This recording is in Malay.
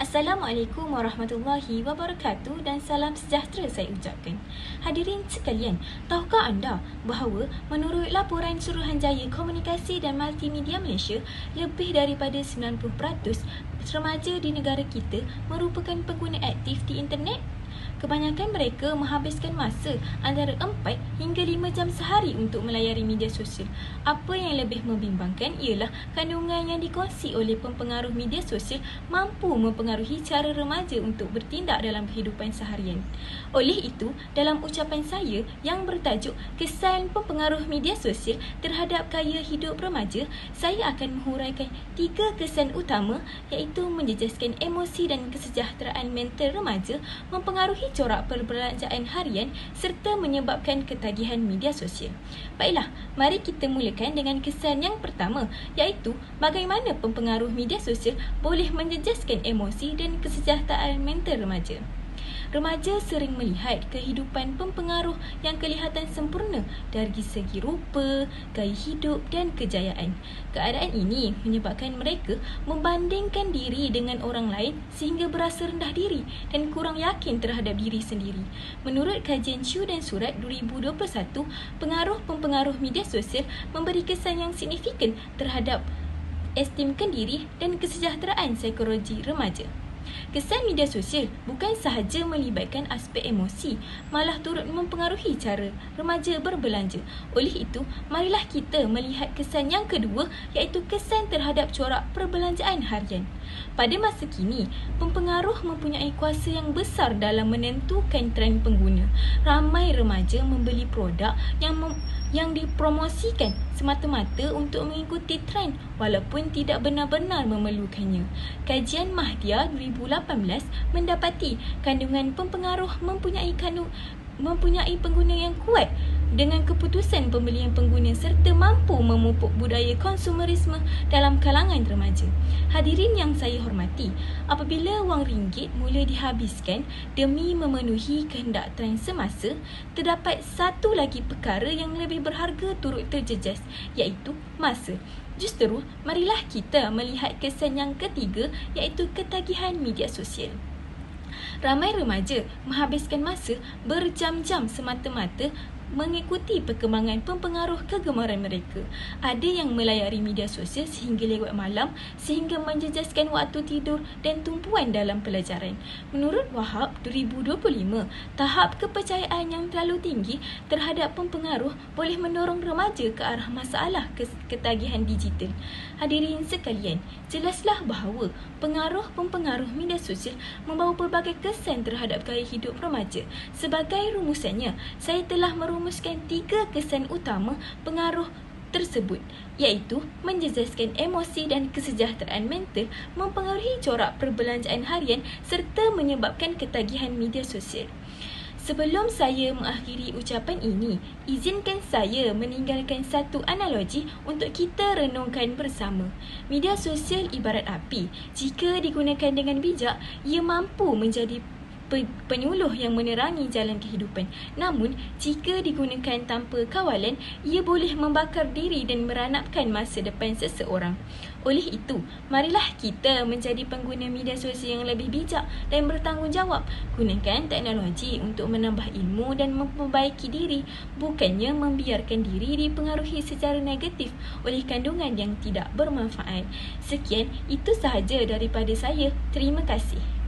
Assalamualaikum warahmatullahi wabarakatuh dan salam sejahtera saya ucapkan. Hadirin sekalian, tahukah anda bahawa menurut laporan Suruhanjaya Komunikasi dan Multimedia Malaysia, lebih daripada 90% remaja di negara kita merupakan pengguna aktif di internet? Kebanyakan mereka menghabiskan masa antara 4 hingga 5 jam sehari untuk melayari media sosial. Apa yang lebih membimbangkan ialah kandungan yang dikongsi oleh pempengaruh media sosial mampu mempengaruhi cara remaja untuk bertindak dalam kehidupan seharian. Oleh itu, dalam ucapan saya yang bertajuk Kesan Pempengaruh Media Sosial terhadap Gaya Hidup Remaja, saya akan menghuraikan 3 kesan utama, iaitu menjejaskan emosi dan kesejahteraan mental remaja, mempengaruhi corak perbelanjaan harian serta menyebabkan ketagihan media sosial. Baiklah, mari kita mulakan dengan kesan yang pertama, iaitu bagaimana pempengaruh media sosial boleh menjejaskan emosi dan kesejahteraan mental remaja. Remaja sering melihat kehidupan pempengaruh yang kelihatan sempurna dari segi rupa, gaya hidup dan kejayaan. Keadaan ini menyebabkan mereka membandingkan diri dengan orang lain sehingga berasa rendah diri dan kurang yakin terhadap diri sendiri. Menurut kajian Syu dan Surat 2021, pengaruh-pempengaruh media sosial memberi kesan yang signifikan terhadap estimkan diri dan kesejahteraan psikologi remaja. Kesan media sosial bukan sahaja melibatkan aspek emosi, malah turut mempengaruhi cara remaja berbelanja. Oleh itu, marilah kita melihat kesan yang kedua, iaitu kesan terhadap corak perbelanjaan harian. Pada masa kini, pempengaruh mempunyai kuasa yang besar dalam menentukan trend pengguna. Ramai remaja membeli produk yang dipromosikan semata-mata untuk mengikuti trend walaupun tidak benar-benar memerlukannya. Kajian Mahdia 2018 mendapati kandungan pempengaruh mempunyai pengguna yang kuat dengan keputusan pembelian pengguna serta mampu memupuk budaya konsumerisme dalam kalangan remaja. Hadirin yang saya hormati, apabila wang ringgit mula dihabiskan demi memenuhi kehendak trend semasa, terdapat satu lagi perkara yang lebih berharga turut terjejas, iaitu masa. Justeru, marilah kita melihat kesan yang ketiga, iaitu ketagihan media sosial. Ramai remaja menghabiskan masa berjam-jam semata-mata mengikuti perkembangan pempengaruh kegemaran mereka. Ada yang melayari media sosial sehingga lewat malam sehingga menjejaskan waktu tidur dan tumpuan dalam pelajaran. Menurut Wahab 2025, tahap kepercayaan yang terlalu tinggi terhadap pempengaruh boleh mendorong remaja ke arah masalah ketagihan digital. Hadirin sekalian, jelaslah bahawa pengaruh-pempengaruh media sosial membawa pelbagai kesan terhadap gaya hidup remaja. Sebagai rumusannya, saya telah merumuskan 3 kesan utama pengaruh tersebut, iaitu menjejaskan emosi dan kesejahteraan mental, mempengaruhi corak perbelanjaan harian serta menyebabkan ketagihan media sosial. Sebelum saya mengakhiri ucapan ini, izinkan saya meninggalkan satu analogi untuk kita renungkan bersama. Media sosial ibarat api. Jika digunakan dengan bijak, ia mampu menjadi penyuluh yang menerangi jalan kehidupan. Namun, jika digunakan tanpa kawalan, ia boleh membakar diri dan meranapkan masa depan seseorang. Oleh itu, marilah kita menjadi pengguna media sosial yang lebih bijak dan bertanggungjawab. Gunakan teknologi untuk menambah ilmu dan memperbaiki diri, bukannya membiarkan diri dipengaruhi secara negatif oleh kandungan yang tidak bermanfaat. Sekian, itu sahaja daripada saya. Terima kasih.